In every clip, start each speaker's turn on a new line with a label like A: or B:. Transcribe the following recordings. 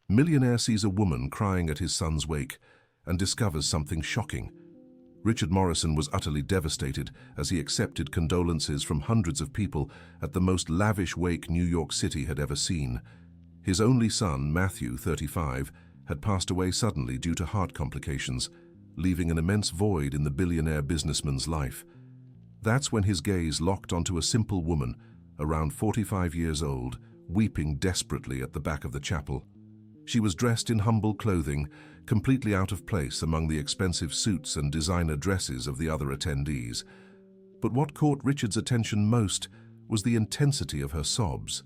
A: Millionaire sees a woman crying at his son's wake and discovers something shocking. Richard Morrison was utterly devastated as he accepted condolences from hundreds of people at the most lavish wake New York City had ever seen. His only son, Matthew, 35, had passed away suddenly due to heart complications, leaving an immense void in the billionaire businessman's life. That's when his gaze locked onto a simple woman, around 45 years old, weeping desperately at the back of the chapel. She was dressed in humble clothing, completely out of place among the expensive suits and designer dresses of the other attendees. But what caught Richard's attention most was the intensity of her sobs.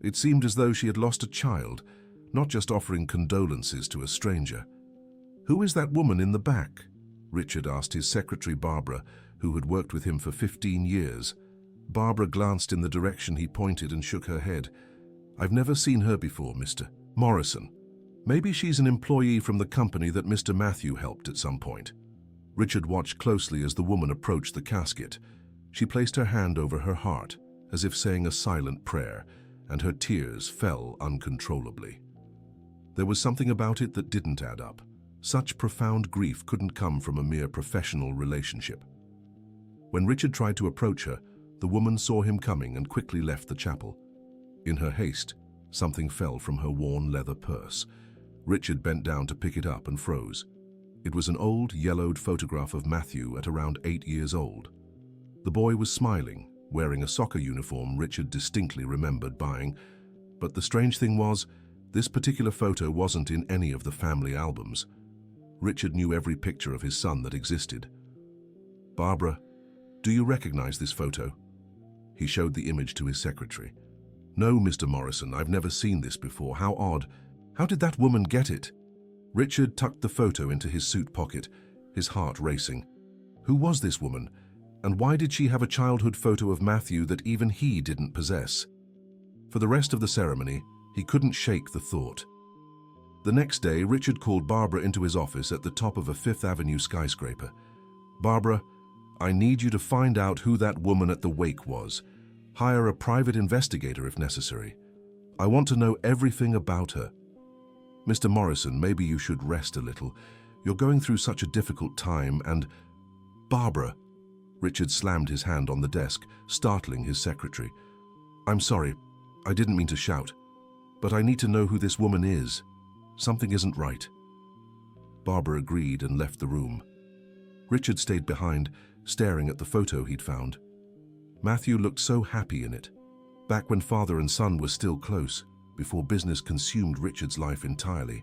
A: It seemed as though she had lost a child, not just offering condolences to a stranger. "Who is that woman in the back?" Richard asked his secretary Barbara, who had worked with him for 15 years. Barbara glanced in the direction he pointed and shook her head. "I've never seen her before, Mr. Morrison. Maybe she's an employee from the company that Mr. Matthew helped at some point." Richard watched closely as the woman approached the casket. She placed her hand over her heart, as if saying a silent prayer, and her tears fell uncontrollably. There was something about it that didn't add up. Such profound grief couldn't come from a mere professional relationship. When Richard tried to approach her, the woman saw him coming and quickly left the chapel. In her haste, something fell from her worn leather purse. Richard bent down to pick it up and froze. It was an old, yellowed photograph of Matthew at around 8 years old. The boy was smiling, wearing a soccer uniform Richard distinctly remembered buying. But the strange thing was, this particular photo wasn't in any of the family albums. Richard knew every picture of his son that existed. "Barbara, do you recognize this photo?" He showed the image to his secretary. "No, Mr. Morrison, I've never seen this before. How odd. How did that woman get it?" Richard tucked the photo into his suit pocket, his heart racing. Who was this woman, and why did she have a childhood photo of Matthew that even he didn't possess? For the rest of the ceremony, he couldn't shake the thought. The next day, Richard called Barbara into his office at the top of a Fifth Avenue skyscraper. "Barbara, I need you to find out who that woman at the wake was. Hire a private investigator if necessary. I want to know everything about her." "Mr. Morrison, maybe you should rest a little. You're going through such a difficult time and—" "Barbara!" Richard slammed his hand on the desk, startling his secretary. "I'm sorry, I didn't mean to shout, but I need to know who this woman is. Something isn't right." Barbara agreed and left the room. Richard stayed behind, staring at the photo he'd found. Matthew looked so happy in it, back when father and son were still close, before business consumed Richard's life entirely.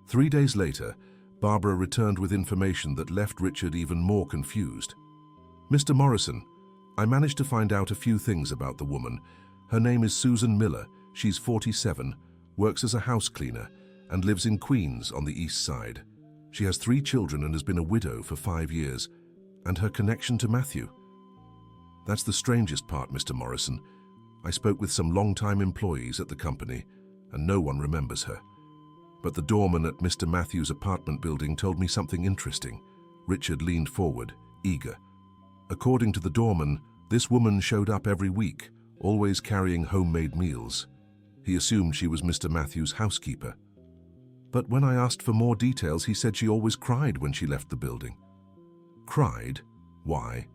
A: 3 days later, Barbara returned with information that left Richard even more confused. "Mr. Morrison, I managed to find out a few things about the woman. Her name is Susan Miller. She's 47, works as a house cleaner, and lives in Queens on the East Side. She has 3 children and has been a widow for 5 years. And her connection to Matthew. That's the strangest part, Mr. Morrison. I spoke with some long-time employees at the company, and no one remembers her. But the doorman at Mr. Matthew's apartment building told me something interesting." Richard leaned forward, eager. "According to the doorman, this woman showed up every week, always carrying homemade meals. He assumed she was Mr. Matthew's housekeeper. But when I asked for more details, he said she always cried when she left the building." "Cried? Why?"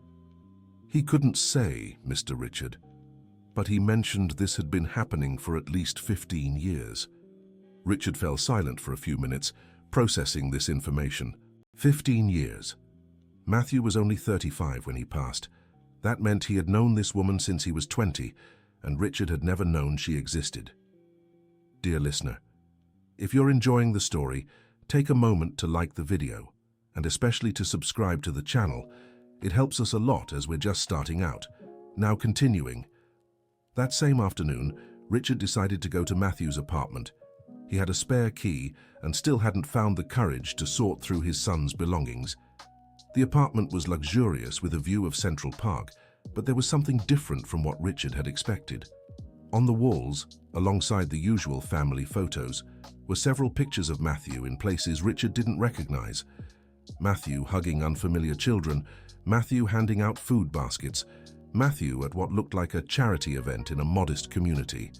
A: "He couldn't say, Mr. Richard, but he mentioned this had been happening for at least 15 years. Richard fell silent for a few minutes, processing this information. 15 years. Matthew was only 35 when he passed. That meant he had known this woman since he was 20, and Richard had never known she existed. Dear listener, if you're enjoying the story, take a moment to like the video, and especially to subscribe to the channel. It helps us a lot as we're just starting out. Now continuing. That same afternoon, Richard decided to go to Matthew's apartment. He had a spare key and still hadn't found the courage to sort through his son's belongings. The apartment was luxurious with a view of Central Park, but there was something different from what Richard had expected. On the walls, alongside the usual family photos, were several pictures of Matthew in places Richard didn't recognize. Matthew hugging unfamiliar children, Matthew handing out food baskets, Matthew at what looked like a charity event in a modest community.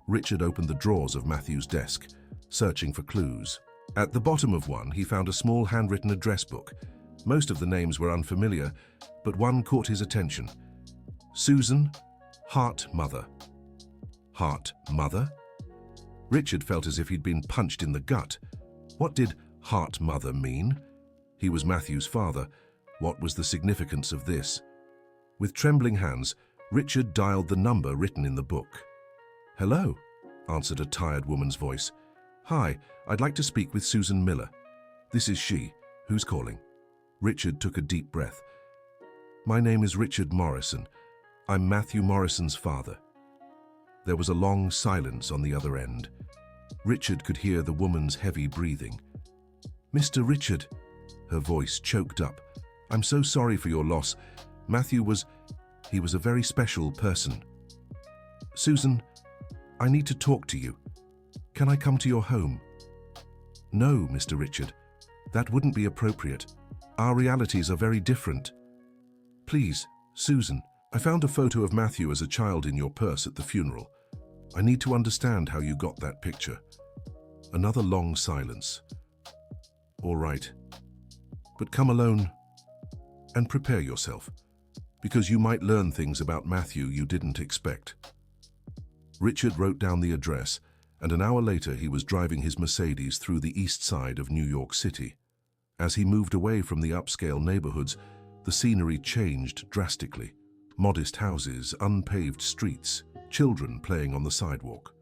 A: Richard opened the drawers of Matthew's desk. searching for clues. At the bottom of one, he found a small handwritten address book. Most of the names were unfamiliar, but one caught his attention. Susan, Hart Mother. Hart Mother? Richard felt as if he'd been punched in the gut. What did Hart Mother mean? He was Matthew's father. What was the significance of this? With trembling hands, Richard dialed the number written in the book. "Hello," answered a tired woman's voice. "Hi, I'd like to speak with Susan Miller." "This is she. Who's calling?" Richard took a deep breath. "My name is Richard Morrison. I'm Matthew Morrison's father." There was a long silence on the other end. Richard could hear the woman's heavy breathing. "Mr. Richard," her voice choked up, "I'm so sorry for your loss. Matthew was a very special person. Susan, I need to talk to you. Can I come to your home?" "No, Mr. Richard. That wouldn't be appropriate. Our realities are very different. Please, Susan, I found a photo of Matthew as a child in your purse at the funeral. I need to understand how you got that picture." Another long silence. "All right. But come alone and prepare yourself, because you might learn things about Matthew you didn't expect." Richard wrote down the address, and an hour later he was driving his Mercedes through the east side of New York City. As he moved away from the upscale neighborhoods, the scenery changed drastically. Modest houses, unpaved streets, children playing on the sidewalk.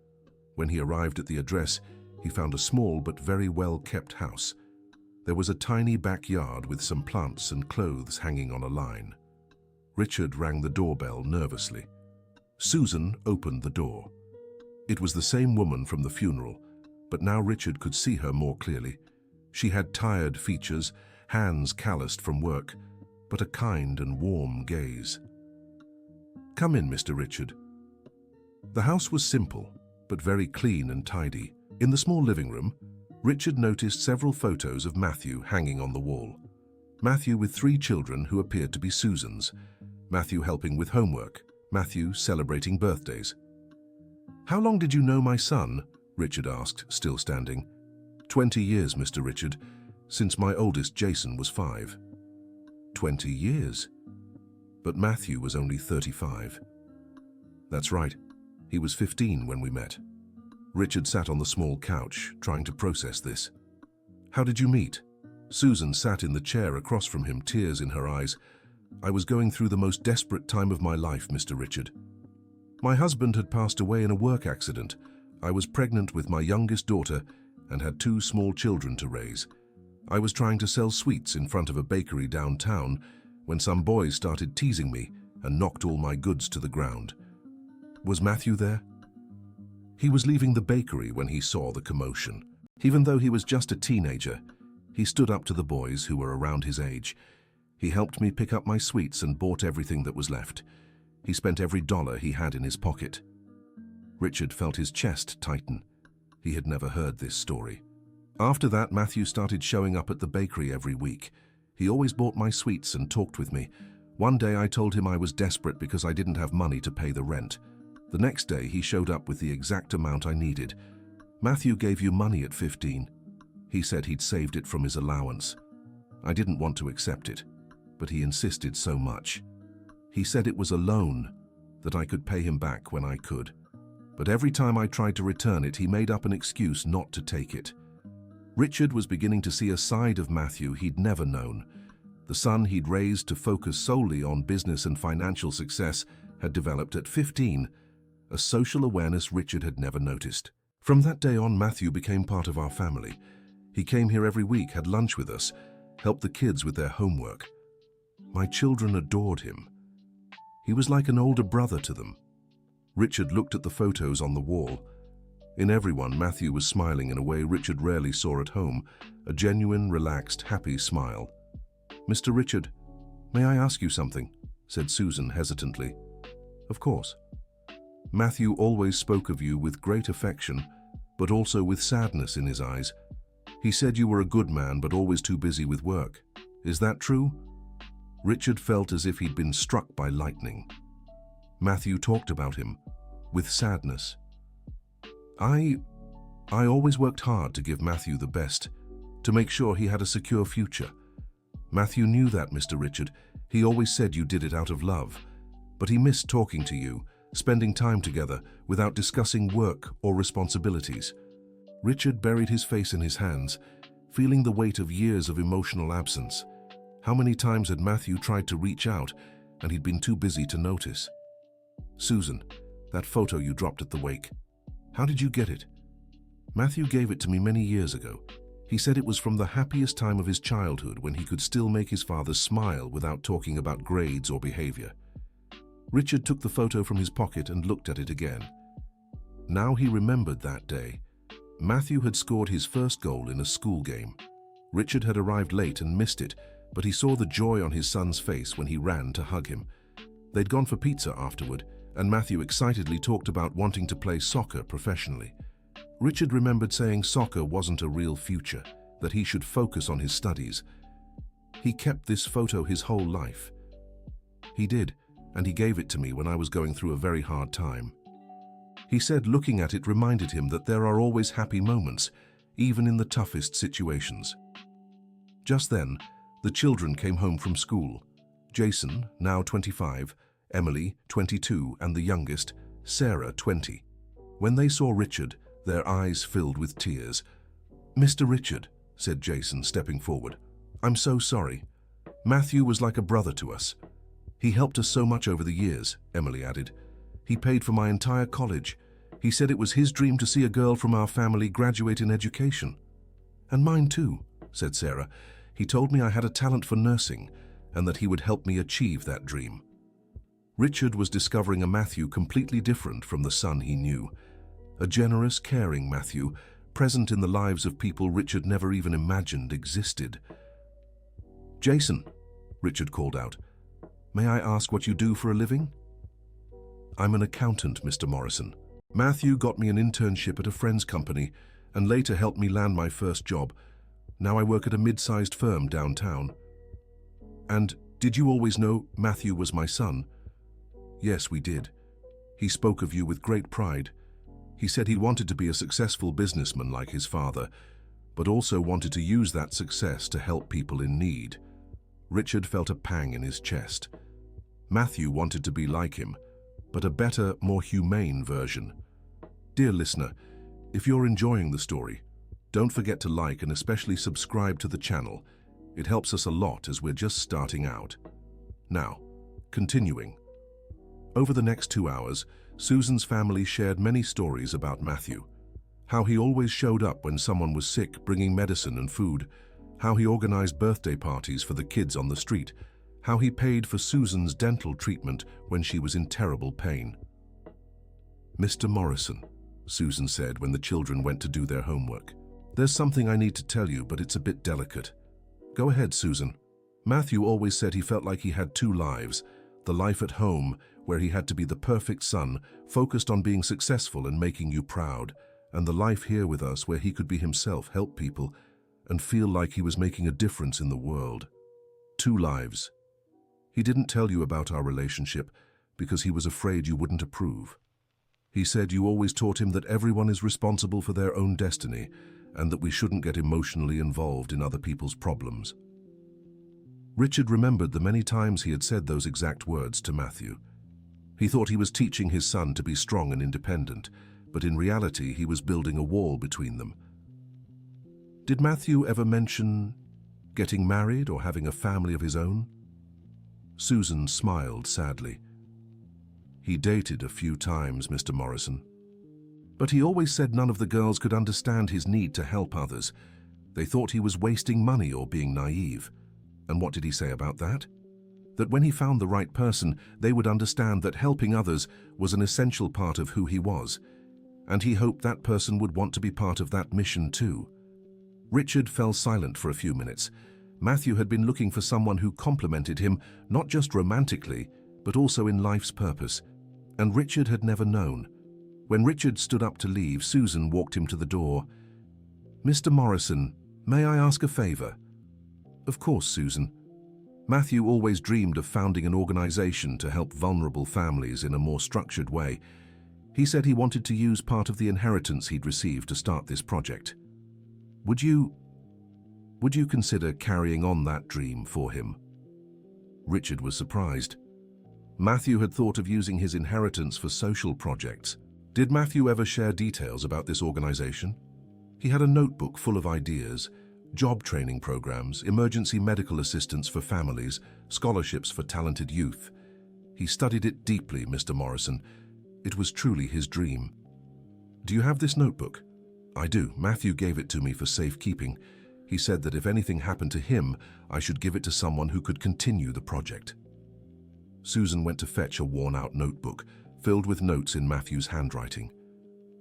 A: When he arrived at the address, he found a small but very well-kept house. There was a tiny backyard with some plants and clothes hanging on a line. Richard rang the doorbell nervously. Susan opened the door. It was the same woman from the funeral, but now Richard could see her more clearly. She had tired features, hands calloused from work, but a kind and warm gaze. "Come in, Mr. Richard." The house was simple, but very clean and tidy. In the small living room, Richard noticed several photos of Matthew hanging on the wall. Matthew with 3 children who appeared to be Susan's. Matthew helping with homework. Matthew celebrating birthdays. "How long did you know my son?" Richard asked, still standing. 20 years, Mr. Richard, since my oldest Jason was 5. 20 years? But Matthew was only 35. That's right. He was 15 when we met. Richard sat on the small couch, trying to process this. "How did you meet?" Susan sat in the chair across from him, tears in her eyes. "I was going through the most desperate time of my life, Mr. Richard. My husband had passed away in a work accident. I was pregnant with my youngest daughter and had 2 small children to raise. I was trying to sell sweets in front of a bakery downtown when some boys started teasing me and knocked all my goods to the ground. Was Matthew there?" "He was leaving the bakery when he saw the commotion. Even though he was just a teenager, he stood up to the boys who were around his age. He helped me pick up my sweets and bought everything that was left. He spent every dollar he had in his pocket." Richard felt his chest tighten. He had never heard this story. "After that, Matthew started showing up at the bakery every week. He always bought my sweets and talked with me. One day I told him I was desperate because I didn't have money to pay the rent. The next day he showed up with the exact amount I needed. Matthew gave you money at 15. He said he'd saved it from his allowance. I didn't want to accept it, but he insisted so much. He said it was a loan, that I could pay him back when I could. But every time I tried to return it, he made up an excuse not to take it." Richard was beginning to see a side of Matthew he'd never known. The son he'd raised to focus solely on business and financial success had developed at 15, a social awareness Richard had never noticed. From that day on, Matthew became part of our family. He came here every week, had lunch with us, helped the kids with their homework. My children adored him. He was like an older brother to them. Richard looked at the photos on the wall. In everyone, Matthew was smiling in a way Richard rarely saw at home, a genuine, relaxed, happy smile. "Mr. Richard, may I ask you something?" said Susan hesitantly. "Of course." "Matthew always spoke of you with great affection, but also with sadness in his eyes. He said you were a good man, but always too busy with work. Is that true?" Richard felt as if he'd been struck by lightning. Matthew talked about him, with sadness. I I always worked hard to give Matthew the best, to make sure he had a secure future. Matthew knew that, Mr. Richard. He always said you did it out of love. But he missed talking to you, spending time together without discussing work or responsibilities. Richard buried his face in his hands, feeling the weight of years of emotional absence. How many times had Matthew tried to reach out, and he'd been too busy to notice? Susan, that photo you dropped at the wake. How did you get it? Matthew gave it to me many years ago. He said it was from the happiest time of his childhood when he could still make his father smile without talking about grades or behavior. Richard took the photo from his pocket and looked at it again. Now he remembered that day. Matthew had scored his first goal in a school game. Richard had arrived late and missed it, but he saw the joy on his son's face when he ran to hug him. They'd gone for pizza afterward, and Matthew excitedly talked about wanting to play soccer professionally. Richard remembered saying soccer wasn't a real future, that he should focus on his studies. He kept this photo his whole life. He did, and he gave it to me when I was going through a very hard time. He said looking at it reminded him that there are always happy moments, even in the toughest situations. Just then, the children came home from school. Jason, now 25, Emily, 22, and the youngest, Sarah, 20. When they saw Richard, their eyes filled with tears. "Mr. Richard," said Jason, stepping forward, "I'm so sorry. Matthew was like a brother to us. He helped us so much over the years," Emily added. "He paid for my entire college. He said it was his dream to see a girl from our family graduate in education." "And mine too," said Sarah. "He told me I had a talent for nursing and that he would help me achieve that dream." Richard was discovering a Matthew completely different from the son he knew. A generous, caring Matthew, present in the lives of people Richard never even imagined existed. "Jason," Richard called out, "may I ask what you do for a living?" "I'm an accountant, Mr. Morrison. Matthew got me an internship at a friend's company and later helped me land my first job. Now I work at a mid-sized firm downtown." "And did you always know Matthew was my son?" "Yes, we did. He spoke of you with great pride. He said he wanted to be a successful businessman like his father, but also wanted to use that success to help people in need." Richard felt a pang in his chest. Matthew wanted to be like him, but a better, more humane version. Dear listener, if you're enjoying the story, don't forget to like and especially subscribe to the channel. It helps us a lot as we're just starting out. Now, continuing. Over the next 2 hours, Susan's family shared many stories about Matthew. How he always showed up when someone was sick, bringing medicine and food. How he organized birthday parties for the kids on the street. How he paid for Susan's dental treatment when she was in terrible pain. "Mr. Morrison," Susan said when the children went to do their homework, "there's something I need to tell you, but it's a bit delicate." "Go ahead, Susan." "Matthew always said he felt like he had two lives. The life at home, where he had to be the perfect son, focused on being successful and making you proud, and the life here with us where he could be himself, help people, and feel like he was making a difference in the world. Two lives. He didn't tell you about our relationship because he was afraid you wouldn't approve. He said you always taught him that everyone is responsible for their own destiny and that we shouldn't get emotionally involved in other people's problems." Richard remembered the many times he had said those exact words to Matthew. He thought he was teaching his son to be strong and independent, but in reality he was building a wall between them. Did Matthew ever mention getting married or having a family of his own? Susan smiled sadly. "He dated a few times, Mr. Morrison. But he always said none of the girls could understand his need to help others. They thought he was wasting money or being naive. And what did he say about that? That when he found the right person, they would understand that helping others was an essential part of who he was, and he hoped that person would want to be part of that mission too." Richard fell silent for a few minutes. Matthew had been looking for someone who complimented him, not just romantically, but also in life's purpose, and Richard had never known. When Richard stood up to leave, Susan walked him to the door. "Mr. Morrison, may I ask a favor?" "Of course, Susan." Matthew always dreamed of founding an organization to help vulnerable families in a more structured way. He said he wanted to use part of the inheritance he'd received to start this project. Would you consider carrying on that dream for him? Richard was surprised. Matthew had thought of using his inheritance for social projects. Did Matthew ever share details about this organization? He had a notebook full of ideas, job training programs, emergency medical assistance for families, scholarships for talented youth. He studied it deeply, Mr. Morrison. It was truly his dream. Do you have this notebook? I do. Matthew gave it to me for safekeeping. He said that if anything happened to him, I should give it to someone who could continue the project. Susan went to fetch a worn-out notebook, filled with notes in Matthew's handwriting.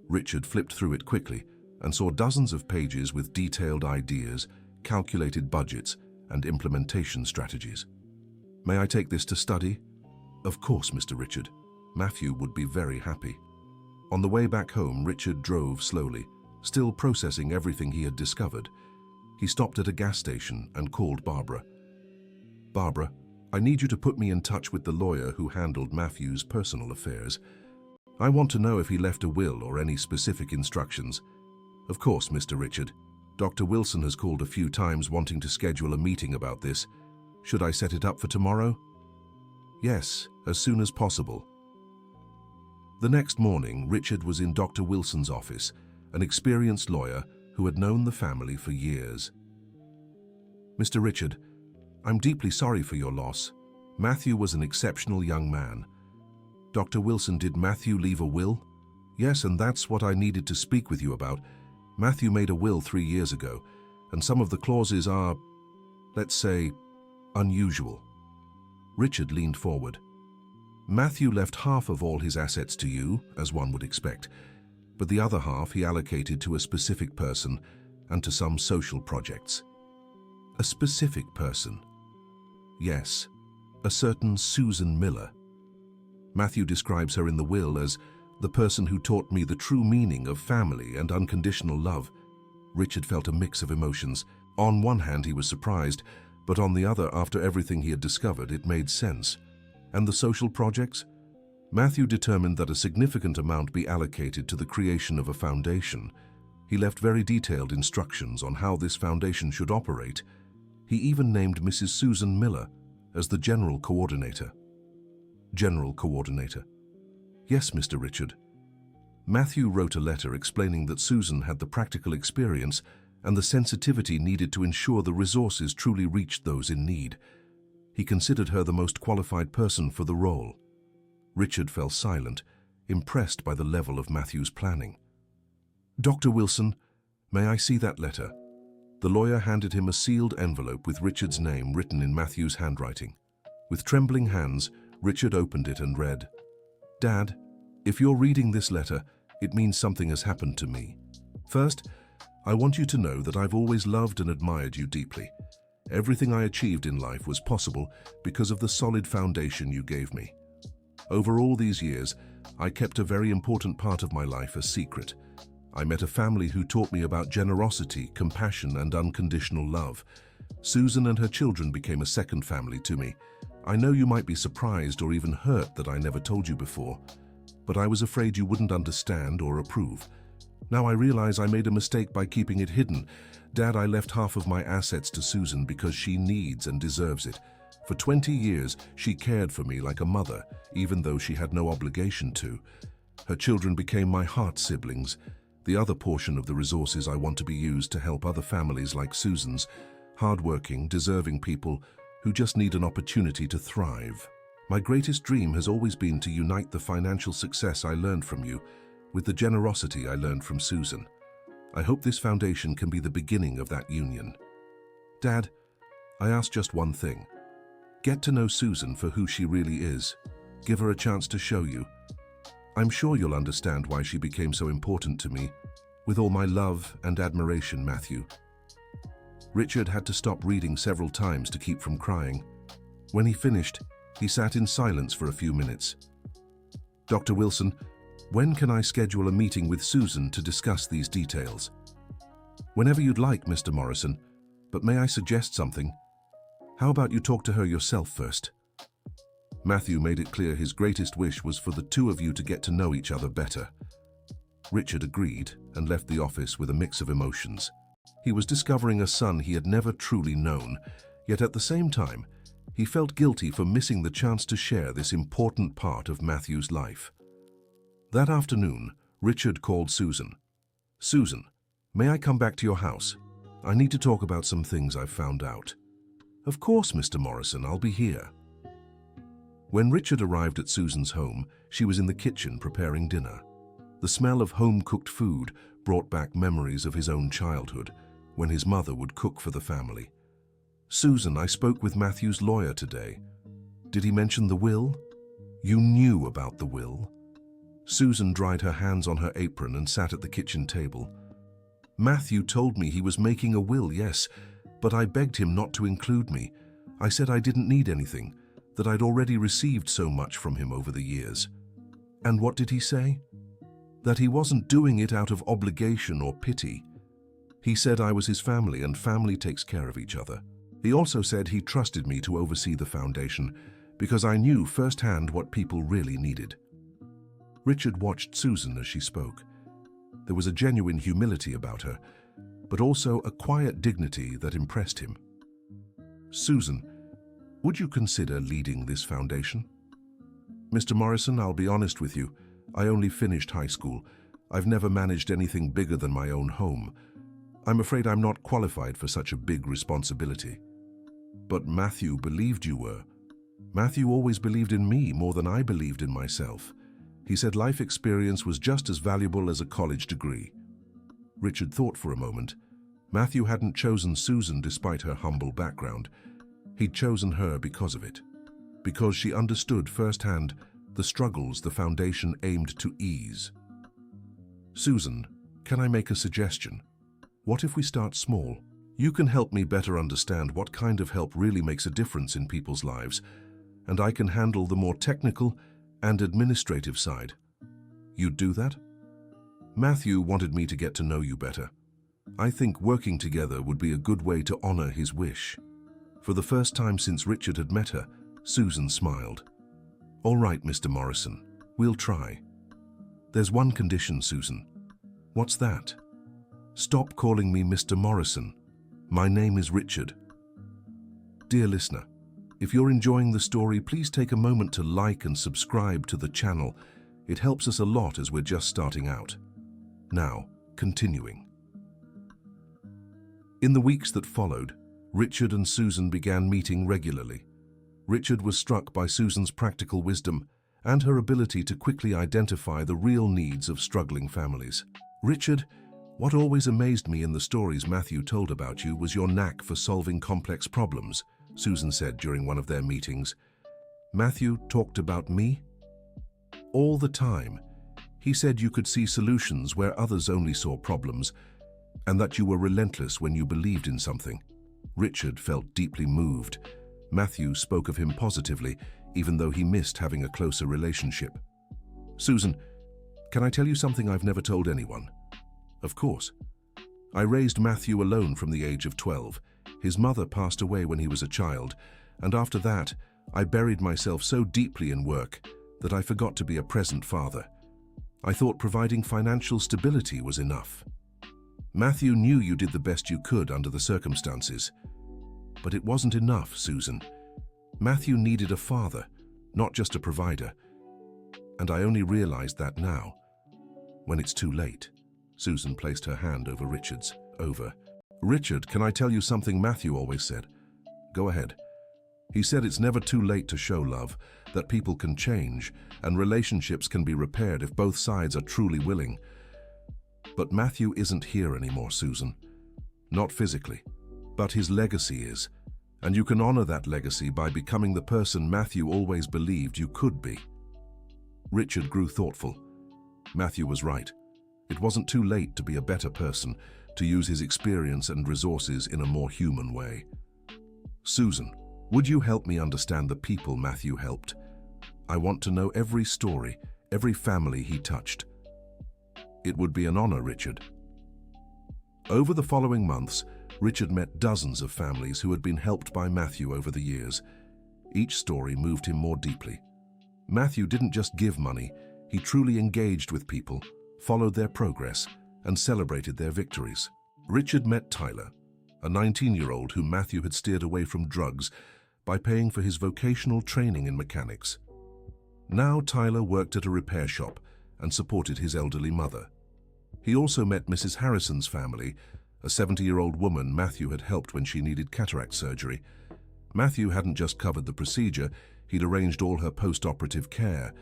A: Richard flipped through it quickly and saw dozens of pages with detailed ideas, calculated budgets, and implementation strategies. May I take this to study? Of course, Mr. Richard. Matthew would be very happy. On the way back home, Richard drove slowly, still processing everything he had discovered. He stopped at a gas station and called Barbara. Barbara, I need you to put me in touch with the lawyer who handled Matthew's personal affairs. I want to know if he left a will or any specific instructions. Of course, Mr. Richard. Dr. Wilson has called a few times wanting to schedule a meeting about this. Should I set it up for tomorrow? Yes, as soon as possible. The next morning, Richard was in Dr. Wilson's office, an experienced lawyer who had known the family for years. Mr. Richard, I'm deeply sorry for your loss. Matthew was an exceptional young man. Dr. Wilson, did Matthew leave a will? Yes, and that's what I needed to speak with you about. Matthew made a will 3 years ago, and some of the clauses are, let's say, unusual. Richard leaned forward. Matthew left half of all his assets to you, as one would expect, but the other half he allocated to a specific person and to some social projects. A specific person? Yes, a certain Susan Miller. Matthew describes her in the will as the person who taught me the true meaning of family and unconditional love. Richard felt a mix of emotions. On one hand, he was surprised, but on the other, after everything he had discovered, it made sense. And the social projects? Matthew determined that a significant amount be allocated to the creation of a foundation. He left very detailed instructions on how this foundation should operate. He even named Mrs. Susan Miller as the General Coordinator. General Coordinator. Yes, Mr. Richard. Matthew wrote a letter explaining that Susan had the practical experience and the sensitivity needed to ensure the resources truly reached those in need. He considered her the most qualified person for the role. Richard fell silent, impressed by the level of Matthew's planning. Dr. Wilson, may I see that letter? The lawyer handed him a sealed envelope with Richard's name written in Matthew's handwriting. With trembling hands, Richard opened it and read, Dad, if you're reading this letter, it means something has happened to me. First, I want you to know that I've always loved and admired you deeply. Everything I achieved in life was possible because of the solid foundation you gave me. Over all these years, I kept a very important part of my life a secret. I met a family who taught me about generosity, compassion, and unconditional love. Susan and her children became a second family to me. I know you might be surprised or even hurt that I never told you before, but I was afraid you wouldn't understand or approve. Now I realize I made a mistake by keeping it hidden. Dad, I left half of my assets to Susan because she needs and deserves it. For 20 years, she cared for me like a mother, even though she had no obligation to. Her children became my heart siblings. The other portion of the resources I want to be used to help other families like Susan's, hardworking, deserving people who just need an opportunity to thrive. My greatest dream has always been to unite the financial success I learned from you with the generosity I learned from Susan. I hope this foundation can be the beginning of that union. Dad, I ask just one thing. Get to know Susan for who she really is. Give her a chance to show you. I'm sure you'll understand why she became so important to me. With all my love and admiration, Matthew. Richard had to stop reading several times to keep from crying. When he finished, he sat in silence for a few minutes. Dr. Wilson, when can I schedule a meeting with Susan to discuss these details? Whenever you'd like, Mr. Morrison, but may I suggest something? How about you talk to her yourself first? Matthew made it clear his greatest wish was for the two of you to get to know each other better. Richard agreed and left the office with a mix of emotions. He was discovering a son he had never truly known, yet at the same time, he felt guilty for missing the chance to share this important part of Matthew's life. That afternoon, Richard called Susan. "Susan, may I come back to your house? I need to talk about some things I've found out." "Of course, Mr. Morrison, I'll be here." When Richard arrived at Susan's home, she was in the kitchen preparing dinner. The smell of home-cooked food brought back memories of his own childhood, when his mother would cook for the family. "Susan, I spoke with Matthew's lawyer today. Did he mention the will?" "You knew about the will?" Susan dried her hands on her apron and sat at the kitchen table. "Matthew told me he was making a will, yes, but I begged him not to include me. I said I didn't need anything, that I'd already received so much from him over the years." "And what did he say?" "That he wasn't doing it out of obligation or pity. He said I was his family and family takes care of each other. He also said he trusted me to oversee the foundation because I knew firsthand what people really needed." Richard watched Susan as she spoke. There was a genuine humility about her, but also a quiet dignity that impressed him. "Susan, would you consider leading this foundation?" "Mr. Morrison, I'll be honest with you. I only finished high school. I've never managed anything bigger than my own home. I'm afraid I'm not qualified for such a big responsibility." "But Matthew believed you were." "Matthew always believed in me more than I believed in myself. He said life experience was just as valuable as a college degree." Richard thought for a moment. Matthew hadn't chosen Susan despite her humble background. He'd chosen her because of it. Because she understood firsthand the struggles the foundation aimed to ease. "Susan, can I make a suggestion? What if we start small? You can help me better understand what kind of help really makes a difference in people's lives, and I can handle the more technical and administrative side. You'd do that?" "Matthew wanted me to get to know you better. I think working together would be a good way to honor his wish." For the first time since Richard had met her, Susan smiled. "All right, Mr. Morrison, we'll try. There's one condition, Susan." "What's that?" "Stop calling me Mr. Morrison. My name is Richard." Dear listener, if you're enjoying the story, please take a moment to like and subscribe to the channel. It helps us a lot as we're just starting out. Now, continuing. In the weeks that followed, Richard and Susan began meeting regularly. Richard was struck by Susan's practical wisdom and her ability to quickly identify the real needs of struggling families. "Richard, what always amazed me in the stories Matthew told about you was your knack for solving complex problems," Susan said during one of their meetings. "Matthew talked about me?" "All the time. He said you could see solutions where others only saw problems, and that you were relentless when you believed in something." Richard felt deeply moved. Matthew spoke of him positively, even though he missed having a closer relationship. "Susan, can I tell you something I've never told anyone?" "Of course." "I raised Matthew alone from the age of 12. His mother passed away when he was a child, and after that, I buried myself so deeply in work that I forgot to be a present father. I thought providing financial stability was enough. Matthew knew you did the best you could under the circumstances. But it wasn't enough, Susan. Matthew needed a father, not just a provider. And I only realized that now, when it's too late." Susan placed her hand over Richard's. "Richard, can I tell you something Matthew always said?" "Go ahead." "He said it's never too late to show love, that people can change, and relationships can be repaired if both sides are truly willing. But Matthew isn't here anymore, Susan. Not physically, but his legacy is, and you can honor that legacy by becoming the person Matthew always believed you could be." Richard grew thoughtful. Matthew was right. It wasn't too late to be a better person, to use his experience and resources in a more human way. "Susan, would you help me understand the people Matthew helped? I want to know every story, every family he touched." "It would be an honor, Richard." Over the following months, Richard met dozens of families who had been helped by Matthew over the years. Each story moved him more deeply. Matthew didn't just give money, he truly engaged with people, followed their progress, and celebrated their victories. Richard met Tyler, a 19-year-old whom Matthew had steered away from drugs by paying for his vocational training in mechanics. Now Tyler worked at a repair shop and supported his elderly mother. He also met Mrs. Harrison's family, a 70-year-old woman Matthew had helped when she needed cataract surgery. Matthew hadn't just covered the procedure, he'd arranged all her post-operative care.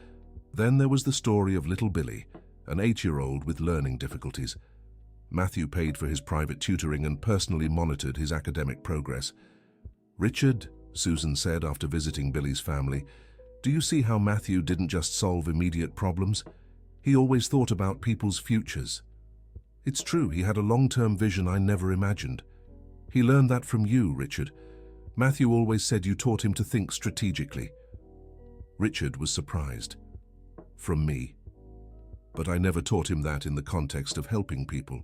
A: Then there was the story of little Billy, an 8-year-old with learning difficulties. Matthew paid for his private tutoring and personally monitored his academic progress. "Richard," Susan said after visiting Billy's family, "do you see how Matthew didn't just solve immediate problems? He always thought about people's futures. It's true, he had a long-term vision I never imagined. He learned that from you, Richard. Matthew always said you taught him to think strategically." Richard was surprised. "From me? But I never taught him that in the context of helping people.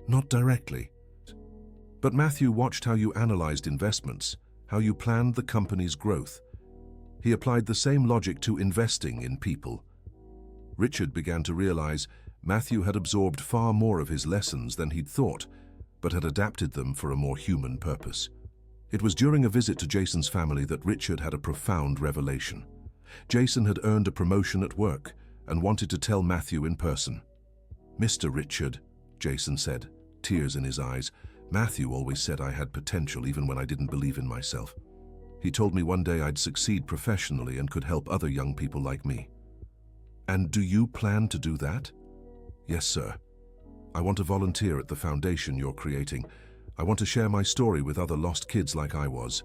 A: Not directly. But Matthew watched how you analyzed investments, how you planned the company's growth. He applied the same logic to investing in people." Richard began to realize Matthew had absorbed far more of his lessons than he'd thought, but had adapted them for a more human purpose. It was during a visit to Jason's family that Richard had a profound revelation. Jason had earned a promotion at work and wanted to tell Matthew in person. "Mr. Richard," Jason said, tears in his eyes, "Matthew always said I had potential even when I didn't believe in myself. He told me one day I'd succeed professionally and could help other young people like me." "And do you plan to do that?" "Yes, sir. I want to volunteer at the foundation you're creating. I want to share my story with other lost kids like I was."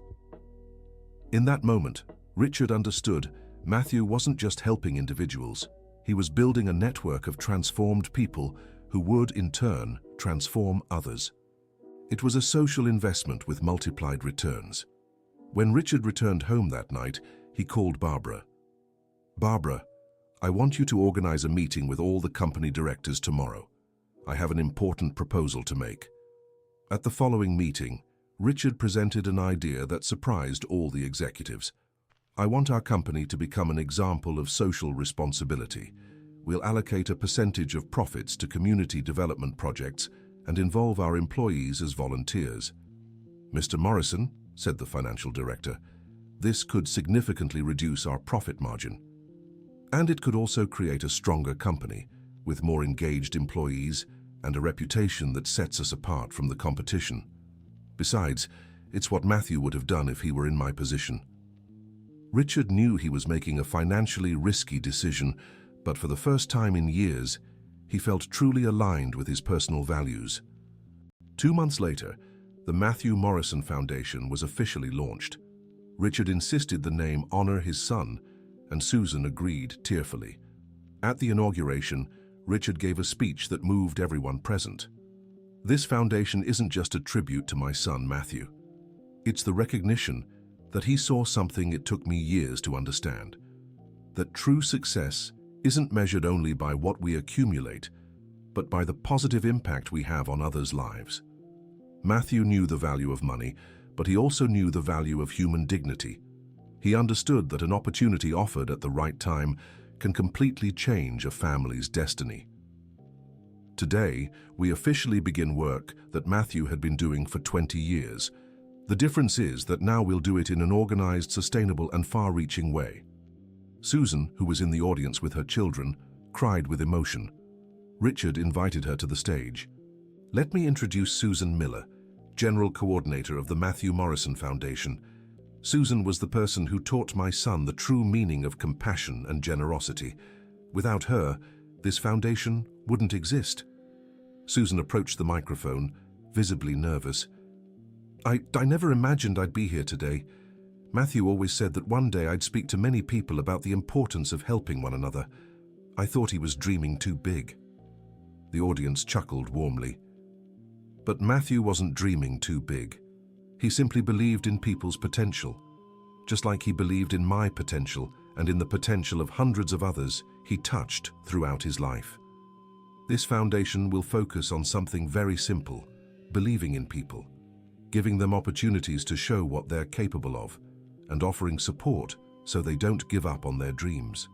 A: In that moment, Richard understood Matthew wasn't just helping individuals. He was building a network of transformed people who would, in turn, transform others. It was a social investment with multiplied returns. When Richard returned home that night, he called Barbara. "Barbara, I want you to organize a meeting with all the company directors tomorrow. I have an important proposal to make." At the following meeting, Richard presented an idea that surprised all the executives. "I want our company to become an example of social responsibility. We'll allocate a percentage of profits to community development projects and involve our employees as volunteers." "Mr. Morrison," said the financial director, "this could significantly reduce our profit margin. And it could also create a stronger company with more engaged employees and a reputation that sets us apart from the competition. Besides, it's what Matthew would have done if he were in my position." Richard knew he was making a financially risky decision, but for the first time in years, he felt truly aligned with his personal values. 2 months later, the Matthew Morrison Foundation was officially launched. Richard insisted the name honor his son, and Susan agreed tearfully. At the inauguration, Richard gave a speech that moved everyone present. "This foundation isn't just a tribute to my son, Matthew. It's the recognition that he saw something it took me years to understand. That true success isn't measured only by what we accumulate, but by the positive impact we have on others' lives." Matthew knew the value of money, but he also knew the value of human dignity. He understood that an opportunity offered at the right time can completely change a family's destiny. Today, we officially begin work that Matthew had been doing for 20 years. The difference is that now we'll do it in an organized, sustainable, and far-reaching way. Susan, who was in the audience with her children, cried with emotion. Richard invited her to the stage. "Let me introduce Susan Miller, General Coordinator of the Matthew Morrison Foundation. Susan was the person who taught my son the true meaning of compassion and generosity. Without her, this foundation wouldn't exist." Susan approached the microphone, visibly nervous. I never imagined I'd be here today. Matthew always said that one day I'd speak to many people about the importance of helping one another. I thought he was dreaming too big." The audience chuckled warmly. But Matthew wasn't dreaming too big. He simply believed in people's potential. Just like he believed in my potential and in the potential of hundreds of others he touched throughout his life. This foundation will focus on something very simple: believing in people, giving them opportunities to show what they're capable of, and offering support so they don't give up on their dreams.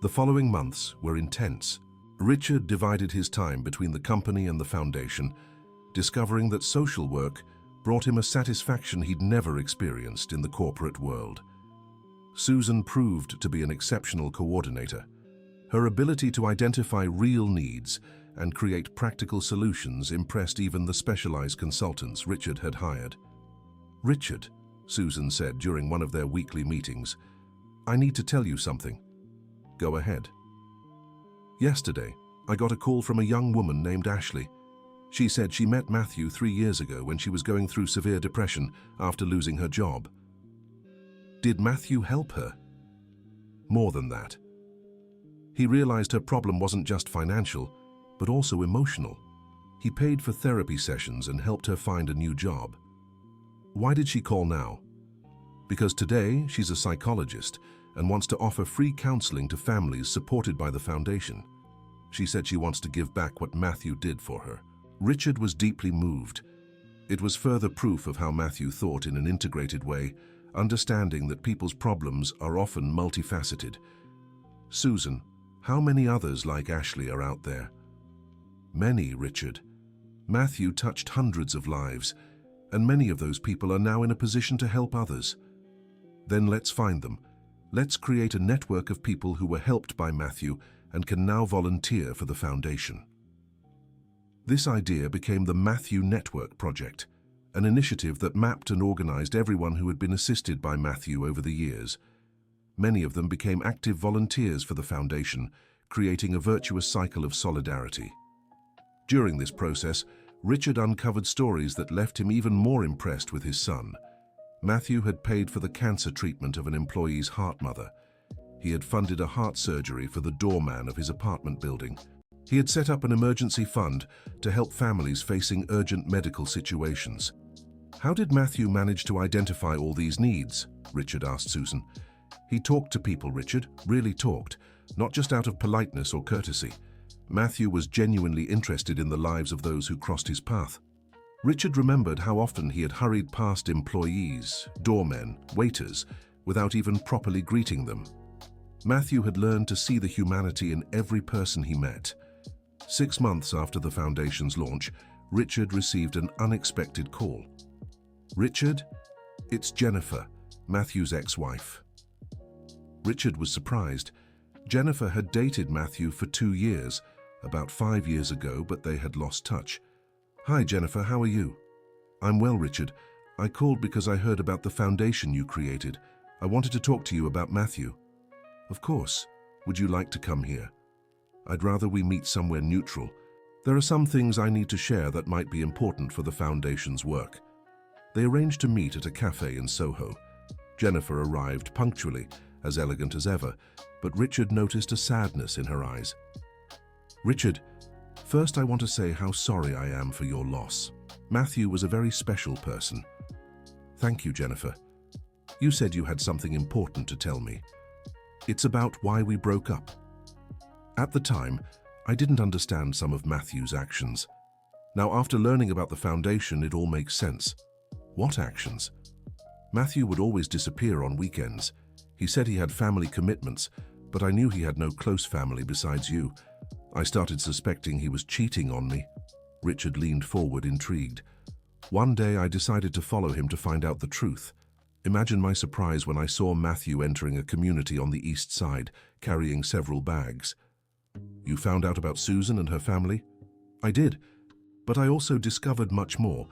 A: The following months were intense. Richard divided his time between the company and the foundation, discovering that social work brought him a satisfaction he'd never experienced in the corporate world. Susan proved to be an exceptional coordinator. Her ability to identify real needs and create practical solutions impressed even the specialized consultants Richard had hired. "Richard," Susan said during one of their weekly meetings, "I need to tell you something." "Go ahead." "Yesterday, I got a call from a young woman named Ashley. She said she met Matthew 3 years ago when she was going through severe depression after losing her job." "Did Matthew help her?" "More than that. He realized her problem wasn't just financial, but also emotional. He paid for therapy sessions and helped her find a new job." "Why did she call now?" "Because today she's a psychologist and wants to offer free counseling to families supported by the foundation. She said she wants to give back what Matthew did for her." Richard was deeply moved. It was further proof of how Matthew thought in an integrated way, understanding that people's problems are often multifaceted. "Susan, how many others like Ashley are out there?" "Many, Richard. Matthew touched hundreds of lives, and many of those people are now in a position to help others." "Then let's find them. Let's create a network of people who were helped by Matthew and can now volunteer for the foundation." This idea became the Matthew Network Project, an initiative that mapped and organized everyone who had been assisted by Matthew over the years. Many of them became active volunteers for the foundation, creating a virtuous cycle of solidarity. During this process, Richard uncovered stories that left him even more impressed with his son. Matthew had paid for the cancer treatment of an employee's heart mother. He had funded a heart surgery for the doorman of his apartment building. He had set up an emergency fund to help families facing urgent medical situations. "How did Matthew manage to identify all these needs?" Richard asked Susan. "He talked to people, Richard, really talked, not just out of politeness or courtesy. Matthew was genuinely interested in the lives of those who crossed his path." Richard remembered how often he had hurried past employees, doormen, waiters, without even properly greeting them. Matthew had learned to see the humanity in every person he met. 6 months after the foundation's launch, Richard received an unexpected call. "Richard, it's Jennifer, Matthew's ex-wife." Richard was surprised. Jennifer had dated Matthew for 2 years, about 5 years ago, but they had lost touch. "Hi, Jennifer, how are you?" "I'm well, Richard. I called because I heard about the foundation you created. I wanted to talk to you about Matthew." "Of course. Would you like to come here?" "I'd rather we meet somewhere neutral. There are some things I need to share that might be important for the foundation's work." They arranged to meet at a cafe in Soho. Jennifer arrived punctually, as elegant as ever, but Richard noticed a sadness in her eyes. "Richard, first I want to say how sorry I am for your loss. Matthew was a very special person." "Thank you, Jennifer. You said you had something important to tell me. It's about why we broke up." At the time, I didn't understand some of Matthew's actions. Now, after learning about the foundation, it all makes sense. "What actions?" "Matthew would always disappear on weekends. He said he had family commitments, but I knew he had no close family besides you. I started suspecting he was cheating on me." Richard leaned forward, intrigued. "One day I decided to follow him to find out the truth. Imagine my surprise when I saw Matthew entering a community on the east side, carrying several bags." "You found out about Susan and her family?" "I did, but I also discovered much more.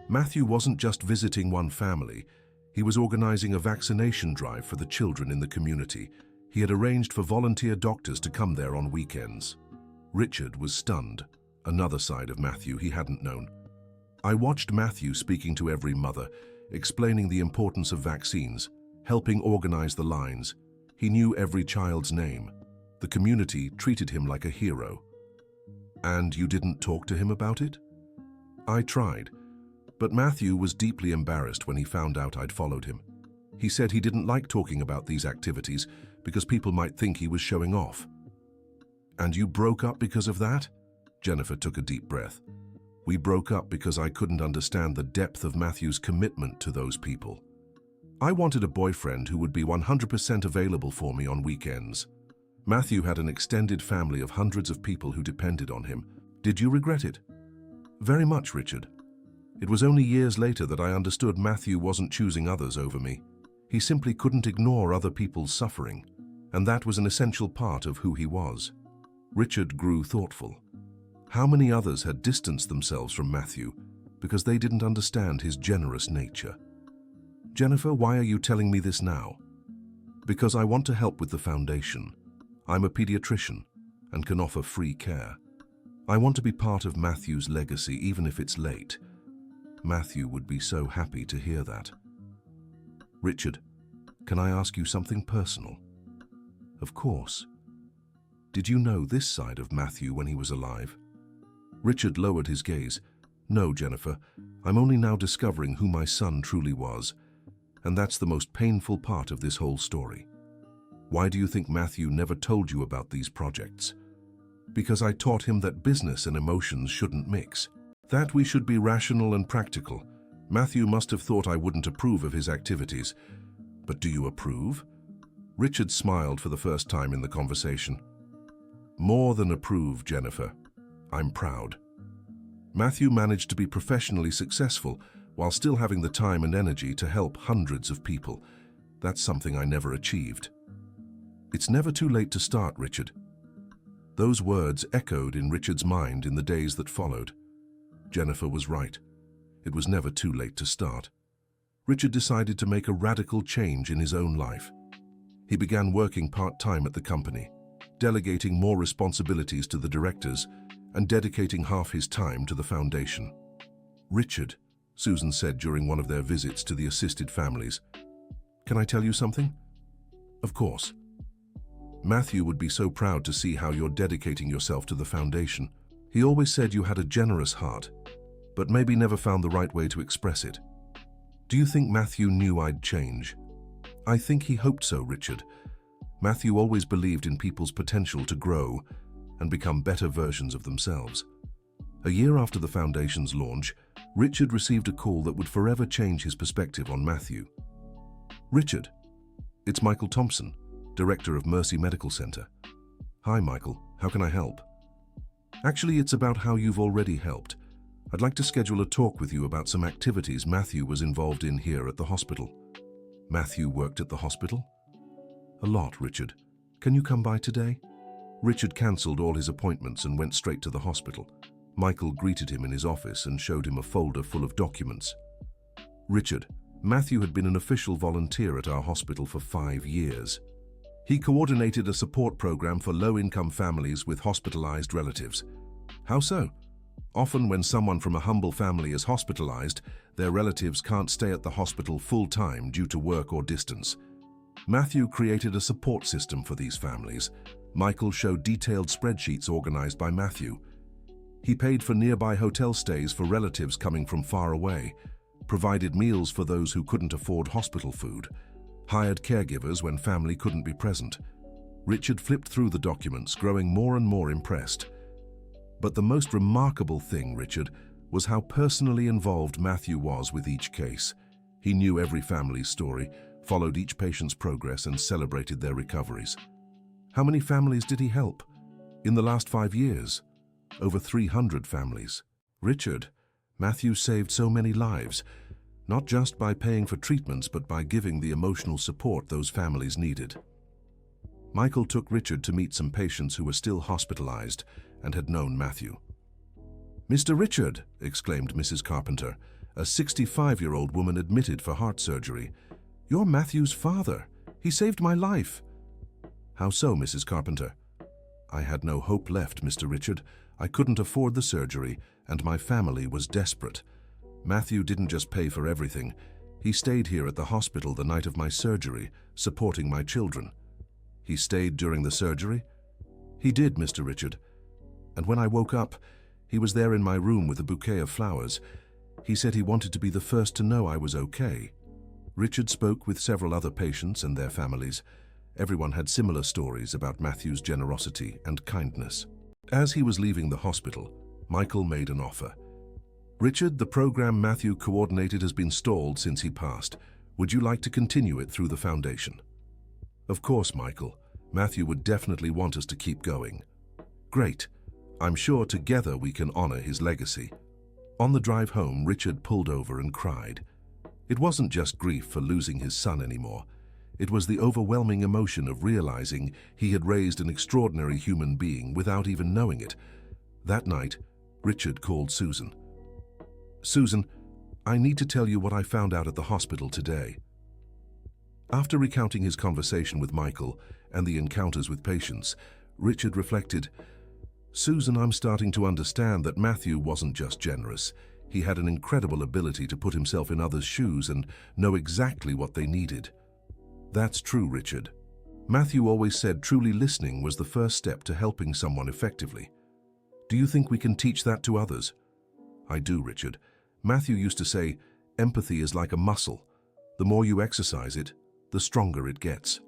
A: Matthew wasn't just visiting one family. He was organizing a vaccination drive for the children in the community. He had arranged for volunteer doctors to come there on weekends." Richard was stunned, another side of Matthew he hadn't known. "I watched Matthew speaking to every mother, explaining the importance of vaccines, helping organize the lines. He knew every child's name. The community treated him like a hero." "And you didn't talk to him about it?" "I tried, but Matthew was deeply embarrassed when he found out I'd followed him. He said he didn't like talking about these activities because people might think he was showing off." "And you broke up because of that?" Jennifer took a deep breath. "We broke up because I couldn't understand the depth of Matthew's commitment to those people." I wanted a boyfriend who would be 100% available for me on weekends. Matthew had an extended family of hundreds of people who depended on him. Did you regret it? Very much, Richard. It was only years later that I understood Matthew wasn't choosing others over me. He simply couldn't ignore other people's suffering, and that was an essential part of who he was. Richard grew thoughtful. How many others had distanced themselves from Matthew because they didn't understand his generous nature? Jennifer, why are you telling me this now? Because I want to help with the foundation. I'm a pediatrician and can offer free care. I want to be part of Matthew's legacy, even if it's late. Matthew would be so happy to hear that. Richard, can I ask you something personal? Of course. Did you know this side of Matthew when he was alive? Richard lowered his gaze. No, Jennifer, I'm only now discovering who my son truly was, and that's the most painful part of this whole story. Why do you think Matthew never told you about these projects? Because I taught him that business and emotions shouldn't mix. That we should be rational and practical. Matthew must have thought I wouldn't approve of his activities. But do you approve? Richard smiled for the first time in the conversation. More than approve, Jennifer. I'm proud. Matthew managed to be professionally successful while still having the time and energy to help hundreds of people. That's something I never achieved. It's never too late to start, Richard. Those words echoed in Richard's mind in the days that followed. Jennifer was right. It was never too late to start. Richard decided to make a radical change in his own life. He began working part-time at the company, delegating more responsibilities to the directors and dedicating half his time to the foundation. Richard, Susan said during one of their visits to the assisted families, "Can I tell you something?" Of course. Matthew would be so proud to see how you're dedicating yourself to the foundation. He always said you had a generous heart, but maybe never found the right way to express it. Do you think Matthew knew I'd change? I think he hoped so, Richard. Matthew always believed in people's potential to grow and become better versions of themselves. A year after the foundation's launch, Richard received a call that would forever change his perspective on Matthew. Richard, it's Michael Thompson, Director of Mercy Medical Center. Hi, Michael. How can I help? Actually, it's about how you've already helped. I'd like to schedule a talk with you about some activities Matthew was involved in here at the hospital. Matthew worked at the hospital? A lot, Richard. Can you come by today? Richard cancelled all his appointments and went straight to the hospital. Michael greeted him in his office and showed him a folder full of documents. Richard, Matthew had been an official volunteer at our hospital for 5 years. He coordinated a support program for low-income families with hospitalized relatives. How so? Often when someone from a humble family is hospitalized, their relatives can't stay at the hospital full-time due to work or distance. Matthew created a support system for these families. Michael showed detailed spreadsheets organized by Matthew. He paid for nearby hotel stays for relatives coming from far away, provided meals for those who couldn't afford hospital food, hired caregivers when family couldn't be present. Richard flipped through the documents, growing more and more impressed. But the most remarkable thing, Richard, was how personally involved Matthew was with each case. He knew every family's story, followed each patient's progress, and celebrated their recoveries. How many families did he help? In the last 5 years, over 300 families. Richard, Matthew saved so many lives, not just by paying for treatments, but by giving the emotional support those families needed. Michael took Richard to meet some patients who were still hospitalized and had known Matthew. "Mr. Richard," exclaimed Mrs. Carpenter, a 65-year-old woman admitted for heart surgery. "You're Matthew's father. He saved my life." "How so, Mrs. Carpenter?" "I had no hope left, Mr. Richard. I couldn't afford the surgery, and my family was desperate. Matthew didn't just pay for everything. He stayed here at the hospital the night of my surgery, supporting my children." "He stayed during the surgery?" "He did, Mr. Richard. And when I woke up, he was there in my room with a bouquet of flowers. He said he wanted to be the first to know I was okay." Richard spoke with several other patients and their families. Everyone had similar stories about Matthew's generosity and kindness. As he was leaving the hospital, Michael made an offer. "Richard, the program Matthew coordinated has been stalled since he passed. Would you like to continue it through the foundation? Of course, Michael. Matthew would definitely want us to keep going. Great. I'm sure together we can honor his legacy. On the drive home, Richard pulled over and cried. It wasn't just grief for losing his son anymore. It was the overwhelming emotion of realizing he had raised an extraordinary human being without even knowing it. That night, Richard called Susan. Susan, I need to tell you what I found out at the hospital today. After recounting his conversation with Michael and the encounters with patients, Richard reflected, Susan, I'm starting to understand that Matthew wasn't just generous. He had an incredible ability to put himself in others' shoes and know exactly what they needed. That's true, Richard. Matthew always said truly listening was the first step to helping someone effectively. Do you think we can teach that to others? I do, Richard. Matthew used to say, empathy is like a muscle. The more you exercise it, the stronger it gets.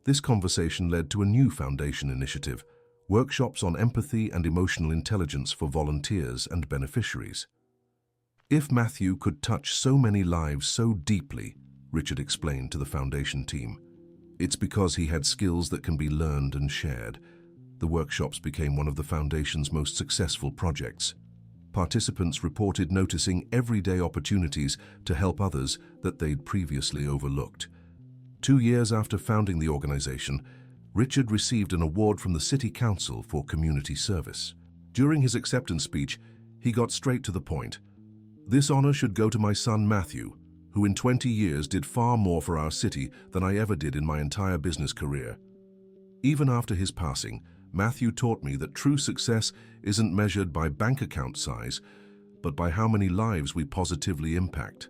A: This conversation led to a new foundation initiative, workshops on empathy and emotional intelligence for volunteers and beneficiaries. If Matthew could touch so many lives so deeply, Richard explained to the foundation team, it's because he had skills that can be learned and shared. The workshops became one of the foundation's most successful projects. Participants reported noticing everyday opportunities to help others that they'd previously overlooked. 2 years after founding the organization, Richard received an award from the City Council for community service. During his acceptance speech, he got straight to the point. This honor should go to my son Matthew, who in 20 years did far more for our city than I ever did in my entire business career. Even after his passing, Matthew taught me that true success isn't measured by bank account size, but by how many lives we positively impact.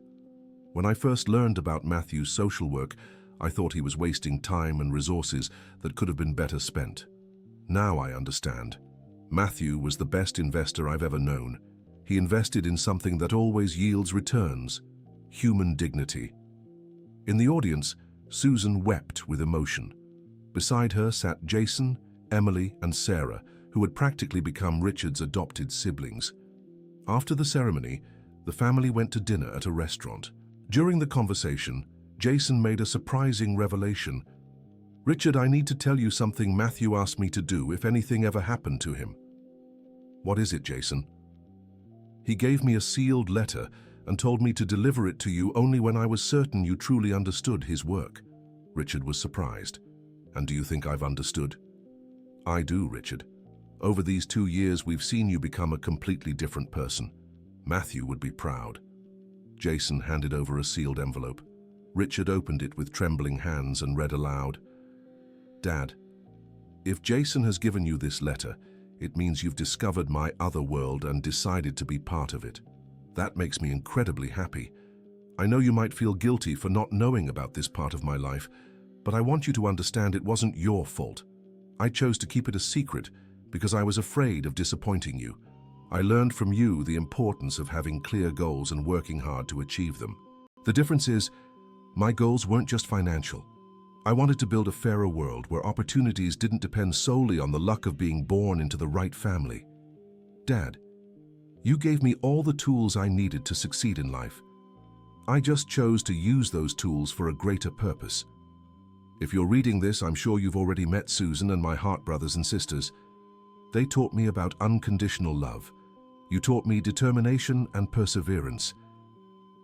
A: When I first learned about Matthew's social work, I thought he was wasting time and resources that could have been better spent. Now I understand. Matthew was the best investor I've ever known. He invested in something that always yields returns: human dignity. In the audience, Susan wept with emotion. Beside her sat Jason, Emily, and Sarah, who had practically become Richard's adopted siblings. After the ceremony, the family went to dinner at a restaurant. During the conversation, Jason made a surprising revelation. Richard, I need to tell you something Matthew asked me to do if anything ever happened to him. What is it, Jason? He gave me a sealed letter and told me to deliver it to you only when I was certain you truly understood his work. Richard was surprised. And do you think I've understood? I do, Richard. Over these 2 years, we've seen you become a completely different person. Matthew would be proud. Jason handed over a sealed envelope. Richard opened it with trembling hands and read aloud. Dad, if Jason has given you this letter, it means you've discovered my other world and decided to be part of it. That makes me incredibly happy. I know you might feel guilty for not knowing about this part of my life, but I want you to understand it wasn't your fault. I chose to keep it a secret because I was afraid of disappointing you. I learned from you the importance of having clear goals and working hard to achieve them. The difference is, my goals weren't just financial. I wanted to build a fairer world where opportunities didn't depend solely on the luck of being born into the right family. Dad, you gave me all the tools I needed to succeed in life. I just chose to use those tools for a greater purpose. If you're reading this, I'm sure you've already met Susan and my heart brothers and sisters. They taught me about unconditional love. You taught me determination and perseverance.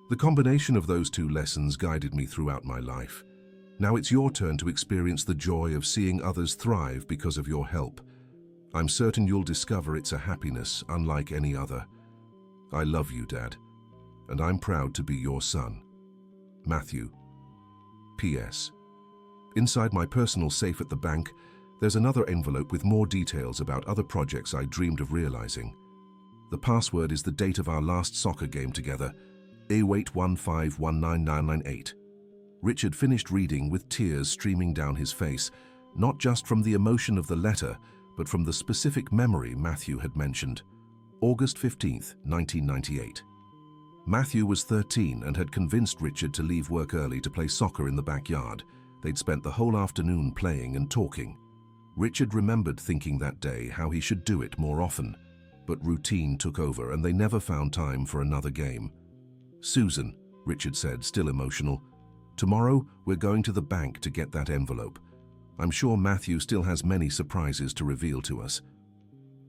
A: The combination of those 2 lessons guided me throughout my life. Now it's your turn to experience the joy of seeing others thrive because of your help. I'm certain you'll discover it's a happiness unlike any other. I love you, Dad, and I'm proud to be your son. Matthew. P.S. Inside my personal safe at the bank, there's another envelope with more details about other projects I dreamed of realizing. The password is the date of our last soccer game together, A81519998. Richard finished reading with tears streaming down his face, not just from the emotion of the letter, but from the specific memory Matthew had mentioned. August 15th, 1998. Matthew was 13 and had convinced Richard to leave work early to play soccer in the backyard. They'd spent the whole afternoon playing and talking. Richard remembered thinking that day how he should do it more often, but routine took over and they never found time for another game. Susan, Richard said, still emotional. "Tomorrow, we're going to the bank to get that envelope. I'm sure Matthew still has many surprises to reveal to us."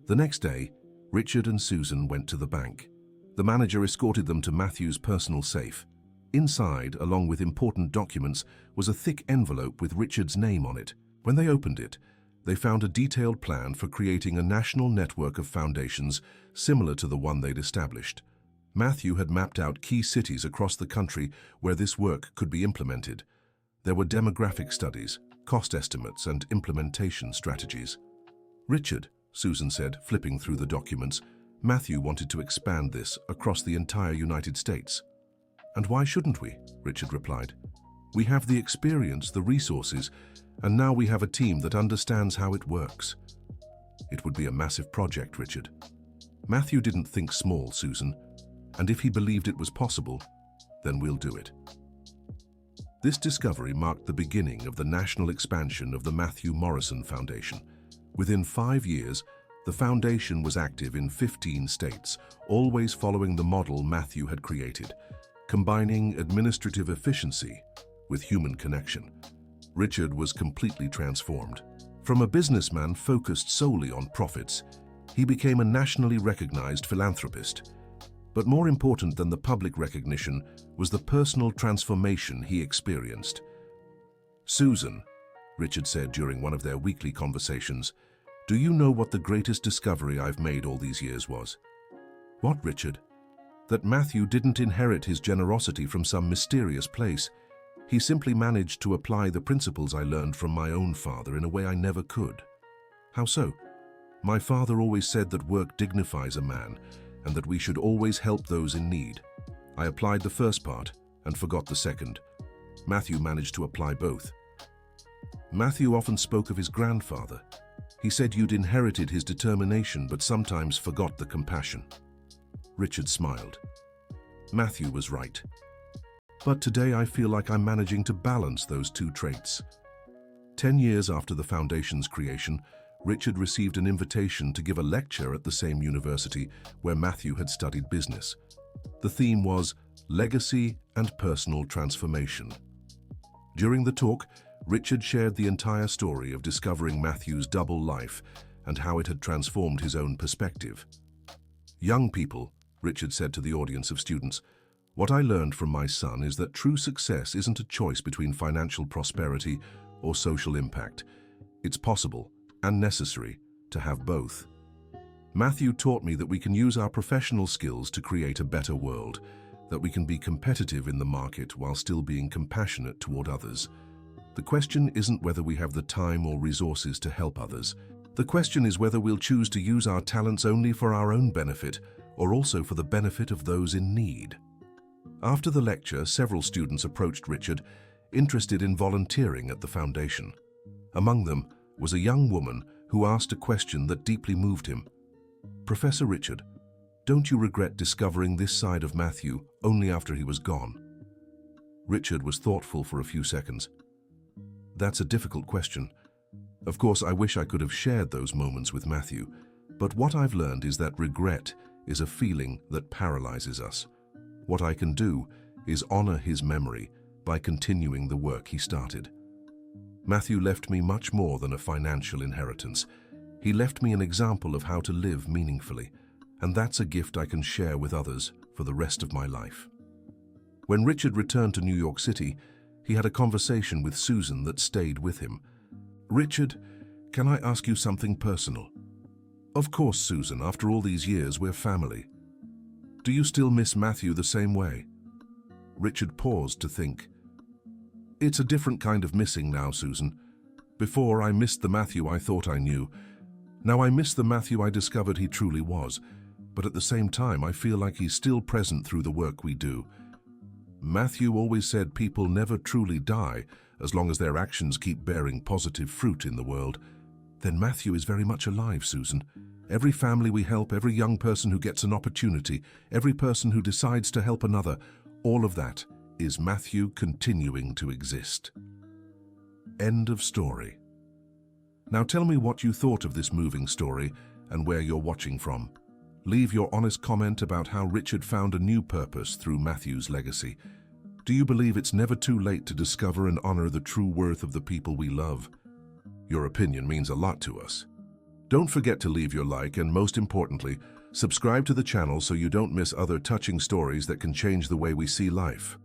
A: The next day, Richard and Susan went to the bank. The manager escorted them to Matthew's personal safe. Inside, along with important documents, was a thick envelope with Richard's name on it. When they opened it, they found a detailed plan for creating a national network of foundations similar to the one they'd established. Matthew had mapped out key cities across the country where this work could be implemented. There were demographic studies, cost estimates, and implementation strategies. "Richard," Susan said, flipping through the documents, "Matthew wanted to expand this across the entire United States." "And why shouldn't we?" Richard replied. "We have the experience, the resources, and now we have a team that understands how it works." "It would be a massive project, Richard." "Matthew didn't think small, Susan, and if he believed it was possible, then we'll do it." This discovery marked the beginning of the national expansion of the Matthew Morrison Foundation. Within 5 years, the foundation was active in 15 states, always following the model Matthew had created, combining administrative efficiency with human connection. Richard was completely transformed. From a businessman focused solely on profits, he became a nationally recognized philanthropist. But more important than the public recognition was the personal transformation he experienced. "Susan," Richard said during one of their weekly conversations, "do you know what the greatest discovery I've made all these years was?" "What, Richard?" "That Matthew didn't inherit his generosity from some mysterious place. He simply managed to apply the principles I learned from my own father in a way I never could." "How so?" "My father always said that work dignifies a man and that we should always help those in need. I applied the first part and forgot the second. Matthew managed to apply both." "Matthew often spoke of his grandfather. He said you'd inherited his determination but sometimes forgot the compassion." Richard smiled. "Matthew was right. But today I feel like I'm managing to balance those two traits." 10 years after the foundation's creation, Richard received an invitation to give a lecture at the same university where Matthew had studied business. The theme was Legacy and Personal Transformation. During the talk, Richard shared the entire story of discovering Matthew's double life and how it had transformed his own perspective. "Young people," Richard said to the audience of students, "what I learned from my son is that true success isn't a choice between financial prosperity or social impact. It's possible and necessary to have both. Matthew taught me that we can use our professional skills to create a better world, that we can be competitive in the market while still being compassionate toward others. The question isn't whether we have the time or resources to help others. The question is whether we'll choose to use our talents only for our own benefit or also for the benefit of those in need." After the lecture, several students approached Richard, interested in volunteering at the foundation. Among them was a young woman who asked a question that deeply moved him. "Professor Richard, don't you regret discovering this side of Matthew only after he was gone?" Richard was thoughtful for a few seconds. "That's a difficult question. Of course, I wish I could have shared those moments with Matthew, but what I've learned is that regret is a feeling that paralyzes us. What I can do is honor his memory by continuing the work he started. Matthew left me much more than a financial inheritance. He left me an example of how to live meaningfully, and that's a gift I can share with others for the rest of my life." When Richard returned to New York City, he had a conversation with Susan that stayed with him. "Richard, can I ask you something personal?" "Of course, Susan. After all these years, we're family." "Do you still miss Matthew the same way?" Richard paused to think. "It's a different kind of missing now, Susan. Before, I missed the Matthew I thought I knew. Now I miss the Matthew I discovered he truly was. But at the same time, I feel like he's still present through the work we do. Matthew always said people never truly die as long as their actions keep bearing positive fruit in the world. Then Matthew is very much alive, Susan. Every family we help, every young person who gets an opportunity, every person who decides to help another, all of that is Matthew continuing to exist." End of story. Now tell me what you thought of this moving story and where you're watching from. Leave your honest comment about how Richard found a new purpose through Matthew's legacy. Do you believe it's never too late to discover and honor the true worth of the people we love? Your opinion means a lot to us. Don't forget to leave your like and, most importantly, subscribe to the channel so you don't miss other touching stories that can change the way we see life.